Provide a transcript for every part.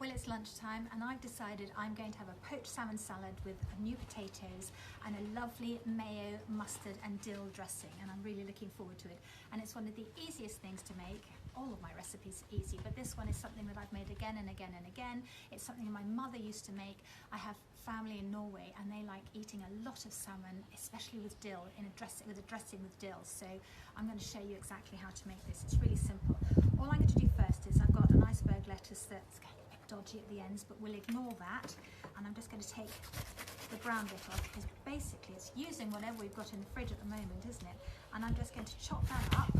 Well, it's lunchtime and I've decided I'm going to have a poached salmon salad with new potatoes and a lovely mayo, mustard and dill dressing, and I'm really looking forward to it. And it's one of the easiest things to make. All of my recipes are easy, but this one is something that I've made again and again and again. It's something my mother used to make. I have family in Norway and they like eating a lot of salmon, especially with dill, in a dressing with dill. So I'm going to show you exactly how to make this. It's really simple. All I'm going to do first is I've got an iceberg lettuce that's a bit dodgy at the ends, but we'll ignore that. And I'm just going to take the brown bit off because basically it's using whatever we've got in the fridge at the moment, isn't it? And I'm just going to chop that up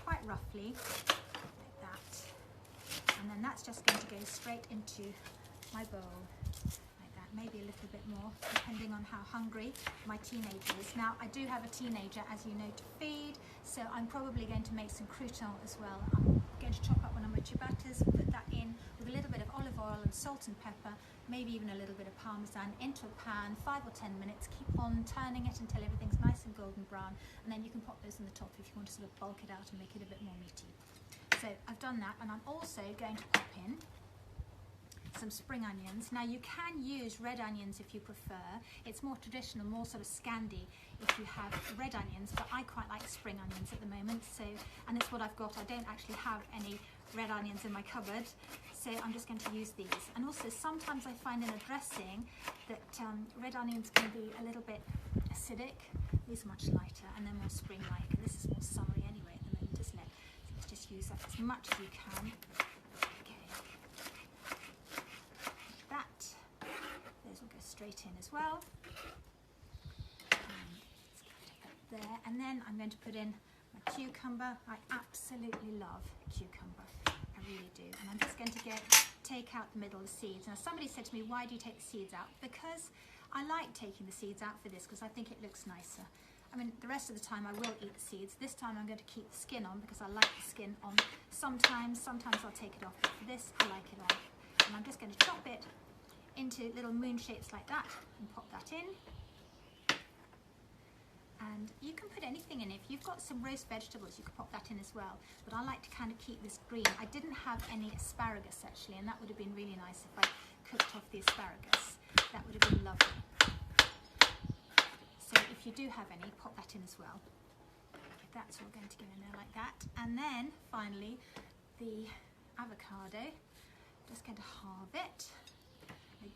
quite roughly, like that. And then that's just going to go straight into my bowl, like that. Maybe a little bit more, depending on how hungry my teenager is. Now, I do have a teenager, as you know, to feed, so I'm probably going to make some croutons as well. I'm going to chop up one of my ciabattas, put that in with a little bit of olive oil and salt and pepper, maybe even a little bit of parmesan, into a pan, 5 or 10 minutes. Keep on turning it until everything's nice and golden brown, and then you can pop those on the top if you want to sort of bulk it out and make it a bit more meaty. So I've done that, and I'm also going to pop in some spring onions. Now you can use red onions if you prefer. It's more traditional, more sort of Scandi if you have red onions, but I quite like spring onions at the moment, so, and it's what I've got. I don't actually have any red onions in my cupboard, so I'm just going to use these. And also sometimes I find in a dressing that red onions can be a little bit acidic. These are much lighter and they're more spring-like, and this is more summery anyway at the moment, isn't it? So let's just use that as much as you can. Straight in as well. There, and then I'm going to put in my cucumber. I absolutely love cucumber, I really do. And I'm just going to take out the middle, the seeds. Now somebody said to me, why do you take the seeds out? Because I like taking the seeds out for this because I think it looks nicer. I mean, the rest of the time I will eat the seeds. This time I'm going to keep the skin on because I like the skin on. Sometimes I'll take it off, but for this I like it on. And I'm just going to chop it into little moon shapes like that and pop that in. And you can put anything in. If you've got some roast vegetables, you can pop that in as well, but I like to kind of keep this green. I didn't have any asparagus actually, and that would have been really nice if I cooked off the asparagus. That would have been lovely. So if you do have any, pop that in as well. Okay, that's all going to go in there like that. And then finally the avocado. Just going to halve it.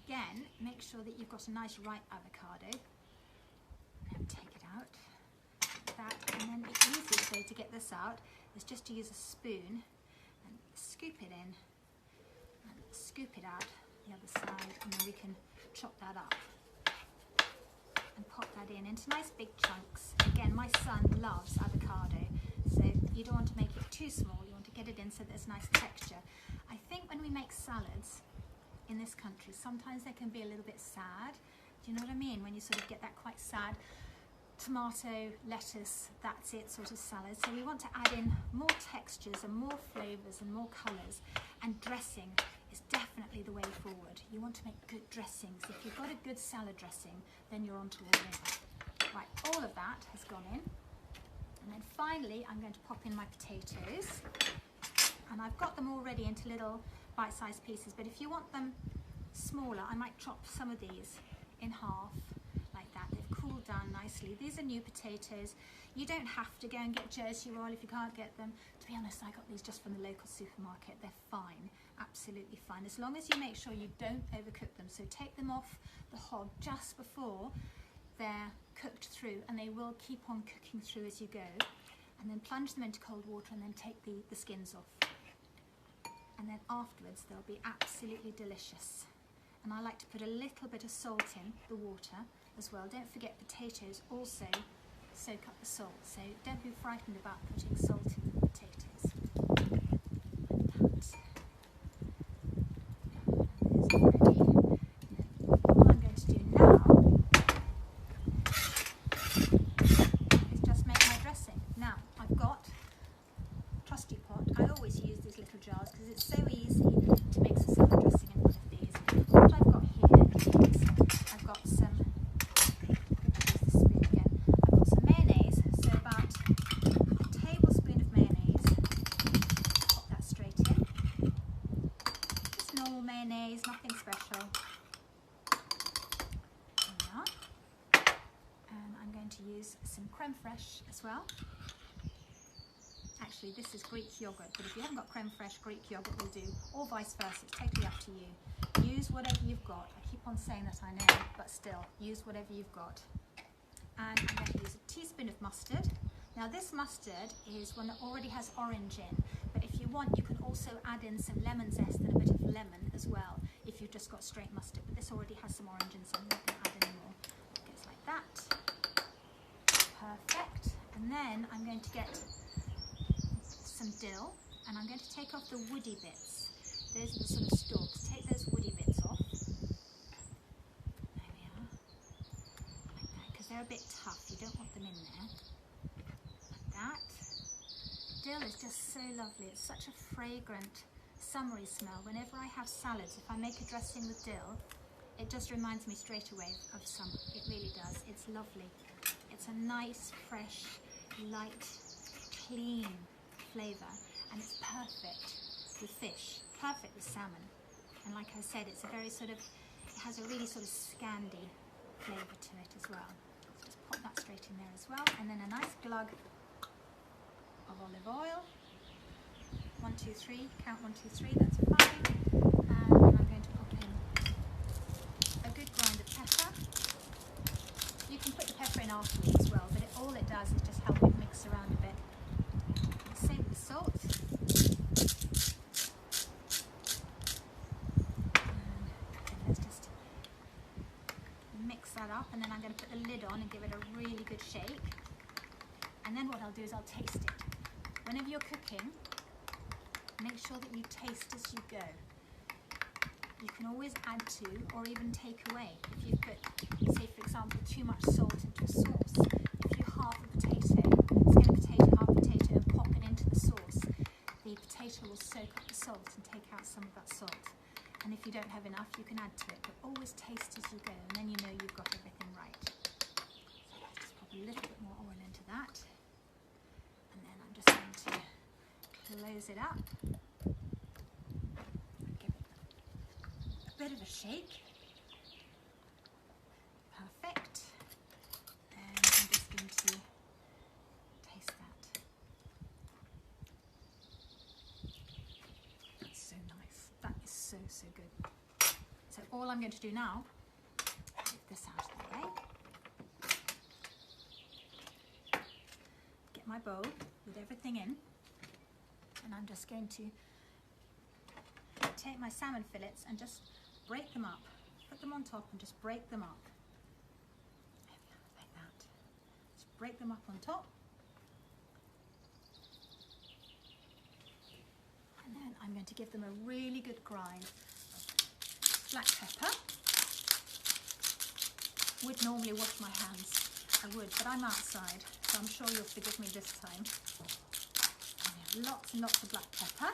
Again, make sure that you've got a nice ripe avocado and take it out like that. And then the easiest way to get this out is just to use a spoon and scoop it in and scoop it out the other side, and then we can chop that up and pop that in into nice big chunks. Again, my son loves avocado, so you don't want to make it too small, you want to get it in so there's nice texture. I think when we make salads in this country, sometimes they can be a little bit sad. Do you know what I mean? When you sort of get that quite sad tomato, lettuce, that's it sort of salad. So we want to add in more textures and more flavours and more colours, and dressing is definitely the way forward. You want to make good dressings. If you've got a good salad dressing, then you're on to all in. Right, all of that has gone in. And then finally, I'm going to pop in my potatoes. And I've got them already into little bite-sized pieces, but if you want them smaller, I might chop some of these in half like that. They've cooled down nicely. These are new potatoes. You don't have to go and get Jersey roll if you can't get them. To be honest, I got these just from the local supermarket. They're fine, absolutely fine, as long as you make sure you don't overcook them. So take them off the hob just before they're cooked through, and they will keep on cooking through as you go. And then plunge them into cold water and then take the skins off. And then afterwards they'll be absolutely delicious. And I like to put a little bit of salt in the water as well. Don't forget, potatoes also soak up the salt, so don't be frightened about putting salt in the potatoes. Like that. And there's ready. All I'm going to do now is just make my dressing. Now I've got trusty pot. I always use these little jars because it's so easy to make some salad dressing in one of these. What I've got here is I've got some, use the spoon again, I've got some mayonnaise, so about a tablespoon of mayonnaise. Pop that straight in. creme fraiche as well. Actually, this is Greek yogurt, but if you haven't got creme fraiche, Greek yogurt will do, or vice versa. It's totally up to you. Use whatever you've got. I keep on saying that, I know, but still, use whatever you've got. And I'm going to use a teaspoon of mustard. Now this mustard is one that already has orange in, but if you want, you can also add in some lemon zest and a bit of lemon as well, if you've just got straight mustard, but this already has some orange in, so I'm not going to add any more. It goes like that. Perfect. And then I'm going to get some dill, and I'm going to take off the woody bits. Those are the sort of stalks. Take those woody bits off. There we are. Like that, because they're a bit tough. You don't want them in there. That. Dill is just so lovely. It's such a fragrant, summery smell. Whenever I have salads, if I make a dressing with dill, it just reminds me straight away of summer. It really does. It's lovely. It's a nice, fresh, light, clean flavour, and it's perfect with fish, perfect with salmon. And like I said, it's a very sort of, it has a really sort of Scandi flavour to it as well. So just pop that straight in there as well, and then a nice glug of olive oil. 1, 2, 3, count 1, 2, 3, that's fine. And then I'm going to pop in a good grind of pepper. You can put the pepper in afterwards as well, but all it does is just help it mix around a bit. And same with salt. And let's just mix that up, and then I'm going to put the lid on and give it a really good shake. And then what I'll do is I'll taste it. Whenever you're cooking, make sure that you taste as you go. You can always add to or even take away. If you put, say for example, too much salt into a sauce, if you half a potato, skin a potato, half a potato, and pop it into the sauce, the potato will soak up the salt and take out some of that salt. And if you don't have enough, you can add to it, but always taste as you go, and then you know you've got everything right. So let's just pop a little bit more oil into that. And then I'm just going to close it up. Bit of a shake. Perfect. And I'm just going to taste that. That's so nice. That is so, so good. So all I'm going to do now, get this out of the way. Get my bowl with everything in. And I'm just going to take my salmon fillets and just break them up, put them on top and just break them up. Like that. Just break them up on top. And then I'm going to give them a really good grind of black pepper. Would normally wash my hands, I would, but I'm outside, so I'm sure you'll forgive me this time. And lots and lots of black pepper.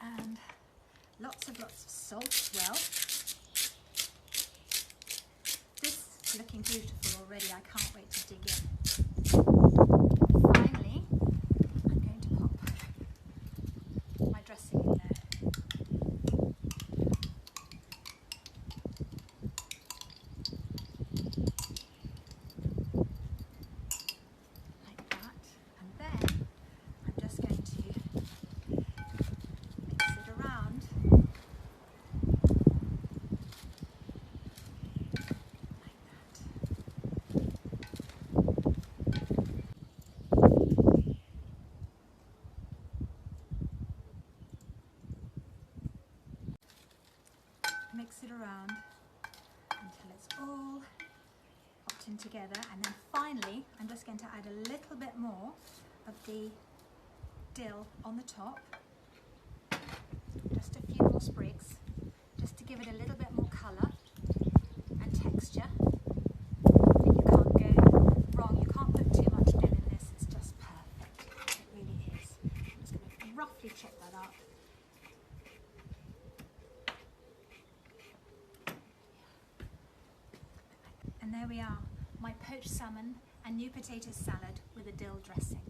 And lots of salt as well. This is looking beautiful already. I can't wait to dig in. Finally, I'm going to pop my dressing in there. Like that. And then I'm just going to mix it around. Mix it around until it's all popped in together, and then finally I'm just going to add a little bit more of the dill on the top, just a few more sprigs, just to give it a little bit more colour and texture. And you can't go wrong, you can't put too much dill in this, it's just perfect, it really is. I'm just going to roughly check that up. And there we are, my poached salmon and new potato salad with a dill dressing.